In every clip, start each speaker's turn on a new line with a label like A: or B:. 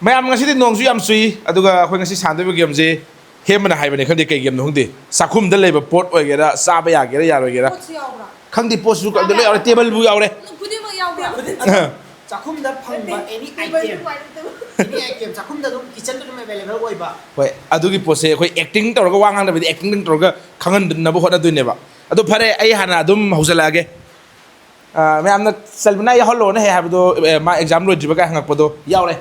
A: mayam ngasi di nong su yam sui aduga khoi ngasi san doi game je hemana haibane khandi kai game no hungdi sakhum da leba pot oi gera sa ba ya gera ya ro gera khandi pot su ka de lo table bu yaw re
B: kudima yaw
C: 자쿰다 팡바 any item any item 자쿰다도 kitchen 도 available 오이바
A: hoi adugi pose khoi acting tor ga wangang da bi acting tor ga khangan na bu hona duine ba adu phare ai hana dum hausala ge mayam na salbina ya hollo na he ha do ma exam lo jiba ka hangak podo yaw re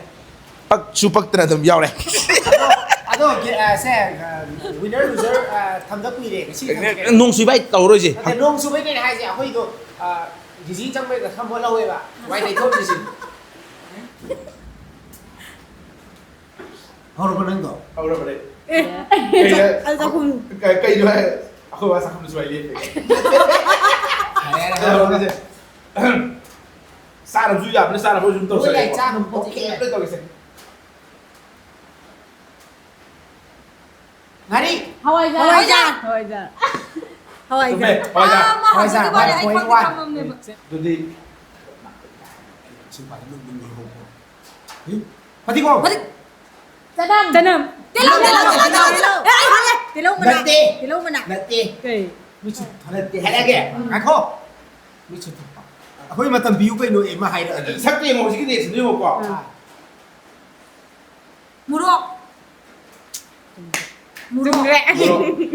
A: pak su pak tana dum yaw re
C: 아도 세 winner loser 탐다 꾸이래
A: nong sui bai tau ro ji
C: 농 수베게 하지 아호이도 지지 장매가 한번 나오해봐 와이 내 톱 지지 하루 보는 거
A: haura bare
B: Sakhum
A: kai do aku wa sakhum su bai le sa ra ju ya ne sa ra bo jum to sa
C: 원래 짜는
A: okay le to ke se
C: 나리
B: Hawaii
C: 화이자 거의 와
A: Jadi
C: 지금 받는 거 어디고
B: Tanam Tilong mana
C: 나띠
B: Kay
C: 미치 나띠 해라게 아코 미치 거의 맞던 비우고 있는 애마 하이라
A: sakti mo sigi de sini mo ko.
B: Murok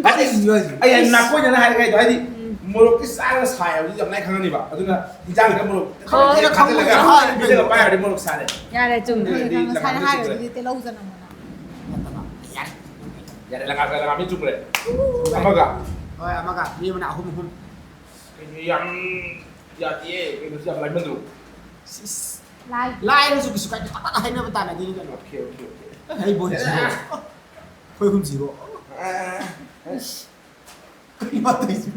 C: 아니 이거지
A: Ai na ko nya na hai kai do ai mo ki sa ra sai ni jam nai khang ni ba. Aduna di jang ka mo. Ka ka la ga. Bi ga pai mo sa de.
B: Yare chung
A: Ya de la ga mi chung le. Amaga.
C: 아마가 미면 아홈
A: Yang ya tie ke siap lai mendu.
C: 라이는 수기 수가 딱 하이나 보다 나 되는 거
A: Okay okay okay.
C: 아이 뭐지 거의 훔치고 이 맛도 있어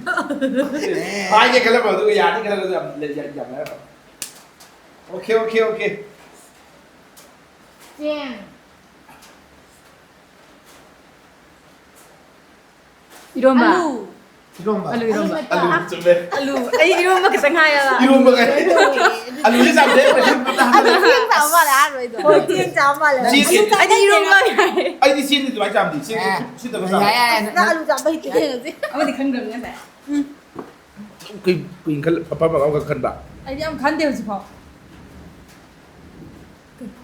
A: Ai ke kala ba du ya ni kala jam le jam na. Okay okay okay.
B: Iron ba
C: 이런 거
B: Alu iron ba
A: Alu chung le.
B: Alu ay iron ba kisang haya la
A: Irum ba kai. Alu ni jam de.
B: Hoy tiang chama la
A: Cheese.
B: Ay di iron ba
A: Ai di sin ni ba jam di. Sin sin da ba sa.
C: 야야
B: Ama di khang dam nya sa
A: Quỳnh khăn papa mà ông khăn bạn
B: Ay di am khan de si pa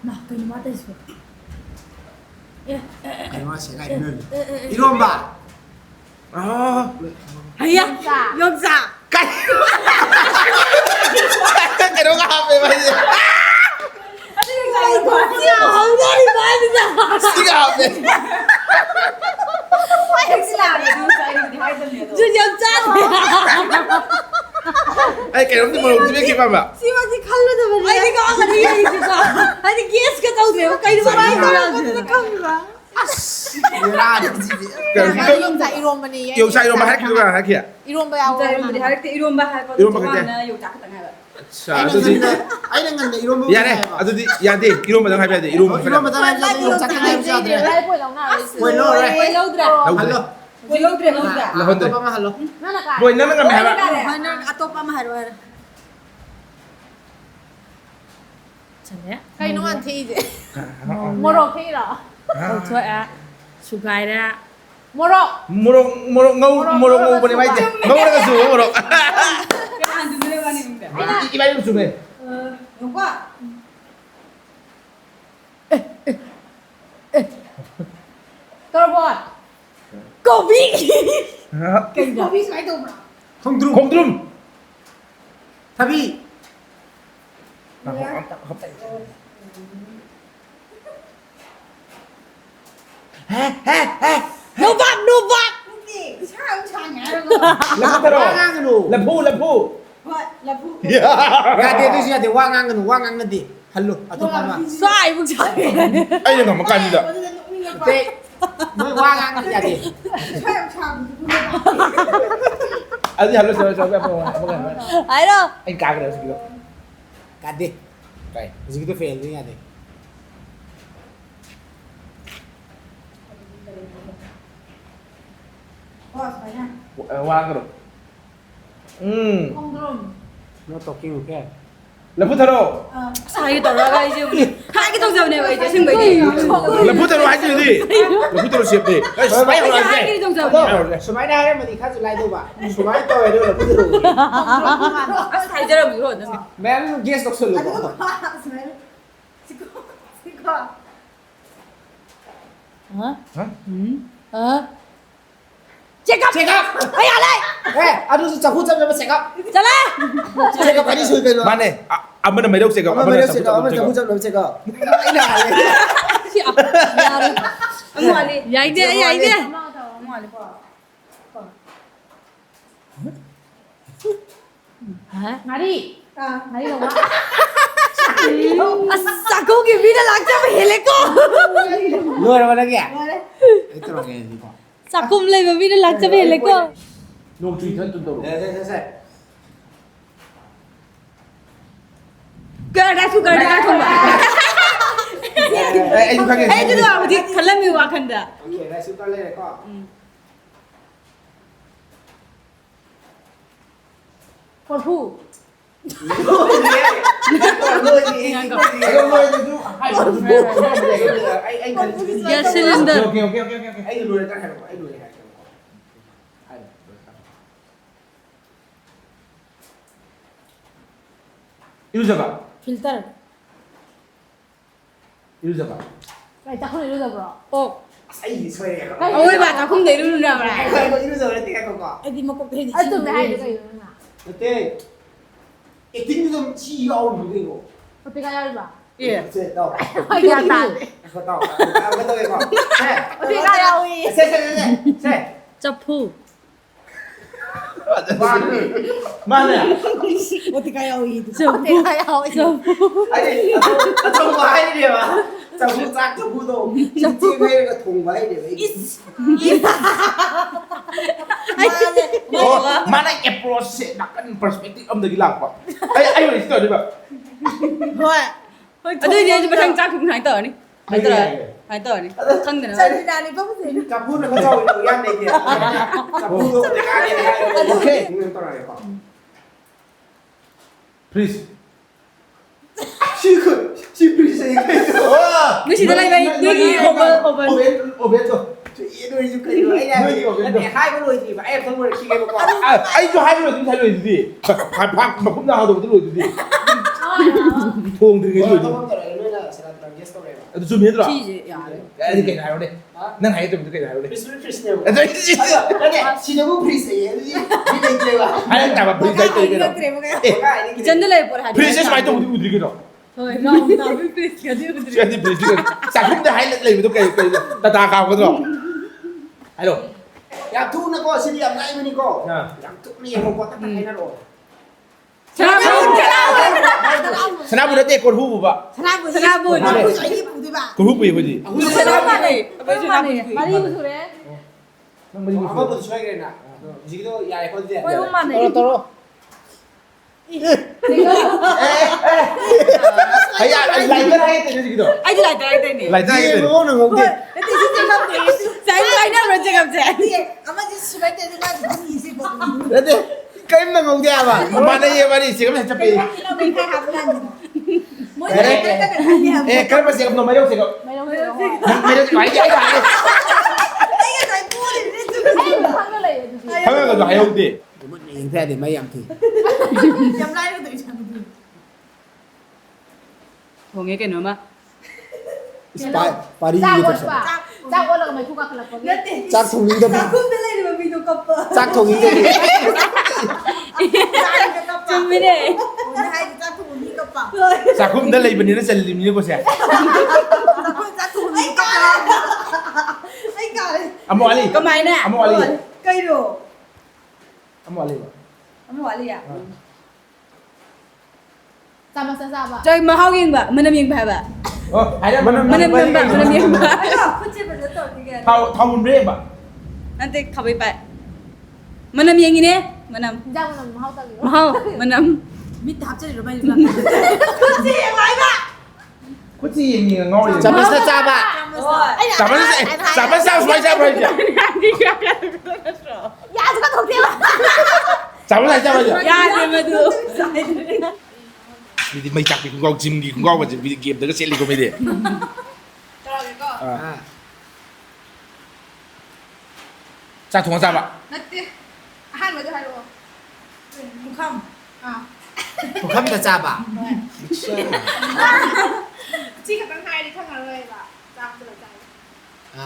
B: Na kay mata is pa
C: 얼마 제가 있는 이런 봐
A: à
B: Haya Yongsa
A: cái cái đó ngáp về bây giờ xí ngáp về ai cái đó thì mà không biết kịp không ạ yêu sai đâu mà hát cái đó hát kìa 자, 아저씨.
C: 아이는 근데 이런 거
A: 야네, 아저씨, 야네, 이런 거랑 해봐야 돼. 이런 거.
C: 이런 거 따라 해서 용 작가 해줘야 돼 bueno
A: Là hơn rồi.
C: 또 봐봐 할로
A: Buổi nó ngầm hả bạn?
B: Kay nuanti je. Sugai ra.
A: Murok ngâu bên này chứ. Ngâu nó cái sủa murok. Iba yung sủa này.
B: Torbot. Kopi.
C: 홍드rum
A: Không
C: 답이
B: Nubat.
A: Làm phu.
C: 야 대도시야 대 왕앙은 디 할로 아또 봐봐
B: Sai buk sai.
A: Ai nhưng mà can gì đó.
C: 대 왕앙은 야 대
A: Anh hello cho em không.
B: Ai đâu?
A: Anh ca cái đó gì đó.
C: 가대
A: Cái.
C: 지금도 페일링 해야 돼
A: Hoa cái đó.
B: Không drum.
C: 너 토킹 오케이
A: Làm phu tharo.
B: Sai tao ra gai chứ. 하기 동작네 왜 이제 생각이.
A: 라푸테로 하지 라푸테로 시합돼 스파이 하라
B: 하기 동작.
C: 수마이나 하면 이 카즈 라이도 봐. 수마이 또 해도 라푸테로.
B: 잘 들어 무서워.
C: 맨 게스트 독설로.
B: 제갑. 아이 알아.
C: 에, 아주 자꾸 잡으면 제가
B: 잘해.
C: 제가 많이 소리 거요.
A: 만에 아무나 매력 제가
C: 아무나 자꾸 잡으면 제가. 이나 알래.
B: 야 이제 야 이제.
D: Ngari. Ngari đâu quá?
B: 아싸 거기 위에 낙잡을 헬레고.
C: Người đâu đó kìa. Cái trò này gì còn.
B: 자 꿈레 왜 위에 낙잡을 헬레고.
A: 노 주의 전도로
C: 네.
B: 그래 수가를 좀 봐.
A: 에이
B: 에이도 어디 칼람이 와 간다.
C: Ok, đây xuống con lên này con.
D: Con phu.
C: Người gì? Anh
B: 야 실린더.
A: 오케이
C: anh lùi ra hàng anh lùi hàng.
A: 이루자가
D: Filter.
A: 이루자가
D: Này chắc không được được rồi.
B: 어.
C: Ai xoay này.
B: ôi bà ta không để luôn nào
C: Anh
B: này.
C: có ilu giờ thì con có.
D: Em đi mà có thể đi. Anh tưởng là hai đứa này nữa nào.
C: Thế. Cái tính좀 치요 이거.
D: 어떻게 가야 봐.
B: 예.
C: đâu.
D: Hơi gà tàn.
C: Có tao. Có tao cái con.
D: 어떻게 가야 우리.
C: 세.
B: 점프.
A: 만에
D: 어떻게 가야 우리.
B: 점프.
D: 어떻게 가야 우리.
C: 아니, trong vãi đi mà. Trong phụ giác trong phụ đồ. Trong chi về cái thùng vãi để vậy.
A: mana approach nakkan perspektif om dari lakwa ayo itu ada pak
D: Thôi.
B: ở đây đi mà thằng cha cũng hải tờ đi. Hải tờ đi. Thằng này.
D: Chân đi đàn này có cái gì.
C: Cặp phụ nó có rồi đồ ăn này kìa. Cặp phụ đồ để cái này. Ok. Tao này con.
A: please
C: Chị please cái đó.
B: Ngươi chỉ đây đây đi
A: open rồi
C: Chị đuôi giúp cái đó. Anh này hai cái đuôi gì mà em không đuôi khi em con.
A: ai cho hai người thay đổi gì phạt mà cũng nào đâu đổi gì thuồng từ cái
C: Tôi
A: gì
C: không thể nói là sẽ là guest story.
A: itu zoom hết rồi
B: chi gì
A: cái gì cái này đây nâng hai cái này đây
C: Please nhiều. Anh chị nó cũng please gì đi. Đi đây chơi à.
A: ai đang làm please cái đó
C: Cái
B: chân đây bộ hải.
A: please mai tôi udah cái đó
B: thôi không tao biết cái gì
A: cái gì please cái sao không để hai lấy lấy cái ta cao cái đó alo
C: 야, 투는 거 실리암 라이브니 거. 야, 투니 뭐 왔다 갔다 해나 로.
A: Senang udah teh korhu ba?
B: 사나부
D: Anh đi đi bà.
A: Korhu apa sih?
B: 사나부 này bây giờ làm gì
D: Bà đi một số đấy.
C: 아마 뭐 좋아해 그래나. 지금도 야, 이거 돼.
D: Ôi hôm mà này.
C: 떨어.
A: Kayak like hay teh gitu.
B: ai đi lại đây này
A: Like hay teh.
C: 이거는 거
D: Thế thì chị không thể.
B: trái trái nào rồi chưa gặp trẻ
D: Đi. Ama chị suy nghĩ thế nào thì không nhìn thấy bộ.
C: 근데 게임만 거 돼야 봐.
A: Mana ya mari sih kamu capek.
D: Mình khai học lần. Mỗi
C: Đấy,
D: ngày
C: đấy.
D: các bạn ăn nhà.
A: Eh, kan masih kamu nomor sih kok.
D: Mày đâu hiểu không?
A: Mày phải vậy à?
D: Anh cái này mua thì đi chụp. Anh không cái này.
A: Kamu kan hay không đi.
C: mình theo thì mấy em thì.
D: Nhắm lại nó tự chẳng gì.
B: không nghe cái nữa mà
C: 파리
D: Sao
C: 이게
D: quên
C: 됐어.
D: bà. Sao quên là mày thu cặp là có.
C: 짝퉁인데
D: Sao không biết lên mà video cặp.
C: 짝퉁인데.
B: chuẩn bị đi
D: Hai thì chắc không đi cặp à.
A: Sa kum dah lagi benih ni selim ni kau siapa?
D: Chắc không đi cặp à. Anh cả.
A: Amo Ali.
B: có mày nè
A: Amo Ali.
D: Cây đồ.
A: Amo Ali.
B: không hỏi gì à
D: Sao mà sao bà.
B: trời mà hao nghiêng bà mình làm nghiêng bà bà
A: Oh, ada mana
B: mình làm nghiêng bà
D: Không chịu phải rất tội thì kìa.
A: Tahu mun bre ba?
B: nanti kau bay mình làm nghiêng nè mình làm
D: Ra mà làm hao tao.
B: mau mình làm
D: Mít hạp chơi rồi bây giờ. Không chịu vậy bà.
A: Kau sih ni ngau ni.
C: 잠을 살짝 봐.
A: Zaman sao semua siapa aja?
D: Dạ tôi có thuộc theo.
A: Zaman siapa aja?
B: ya dia mà được
A: 미디 뭐 짝비 그거 짐기 그거 뭐지 미디 게임 내가 셀리 코미디
D: 저러게 거.
A: 자 동사봐
D: 나띠 한 먼저 하러. 북함. 아.
C: ผมข้ามจะจับอ่ะ
D: 지가 난 하이리 카메라에 봐. 짱 들어가.
C: อ่า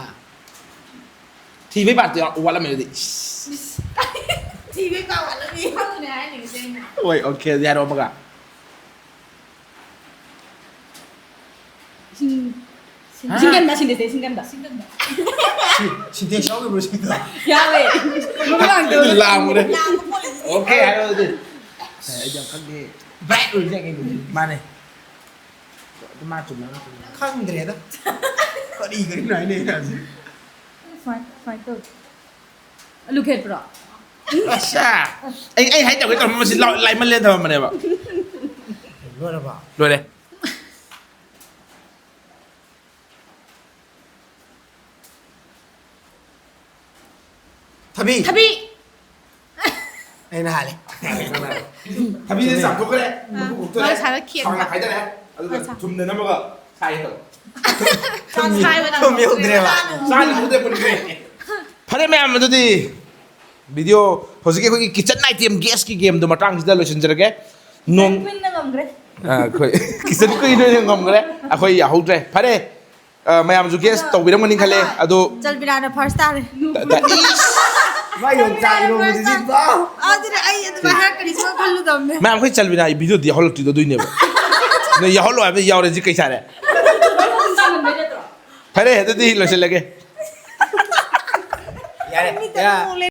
A: TV 봤대 와라 메디
D: TV 가 왔더니 한눈에 아이는 생.
A: 오이 오케이 야로 뭐가
B: 신간다 신대세 신간다.
D: 신든다.
C: 신대 셔그 보시다
B: 야왜 묵방 또
A: 라무래
D: 야, 뭐 뻔했지.
A: 오케이 하로디 이제 간게 백 울쟁이 마네 마 좀.
C: ข้างเดียดก็ดีกันหน่อยนี่นะ
B: 파이터. 루켓 브라.
A: 아싸 에이 하이 저거 좀 뭐지 라이만 렌다 만 해봐
C: รู้หรือเปล่า
A: 노래
C: 타비
B: 타비.
C: ไอ้น่าเลย
A: 타비는 쌈도 그래
D: 너 잘했기에.
A: 상나 가이잖아 좀 내나 먹어 사이도
D: ตอนชายเวลา
C: ผมยกเดียวอ่ะ
A: 사이 무대 보는 게 파레메 아무도디 비디오 호스게 거기 키친 나이트 게임 게스키 게임도 마땅 지다 로션 저렇게 농
B: 핀나 감 그래.
A: 거의 키친 거 이런 거 그래 아 거의 야호드래 파레 마야म 주 게스 또 비랑 거닌 칼레 아도
D: 짤비라는 퍼스타를.
C: ไม่ยอมใจลงมือจริงๆป่ะ
D: 아들이 아이한테 말 할거리 저 걸로도 없네.
A: 마야म 거의 짤비나 이 비디오 디 홀로 뛰도 있네 너 야홀로 하면 야오레지 그 이사래
B: 혼자는 매력더라.
A: 파레 해도 디 로션 레게
C: อย่าเลย
D: 밑에
C: อย่า
D: 몰래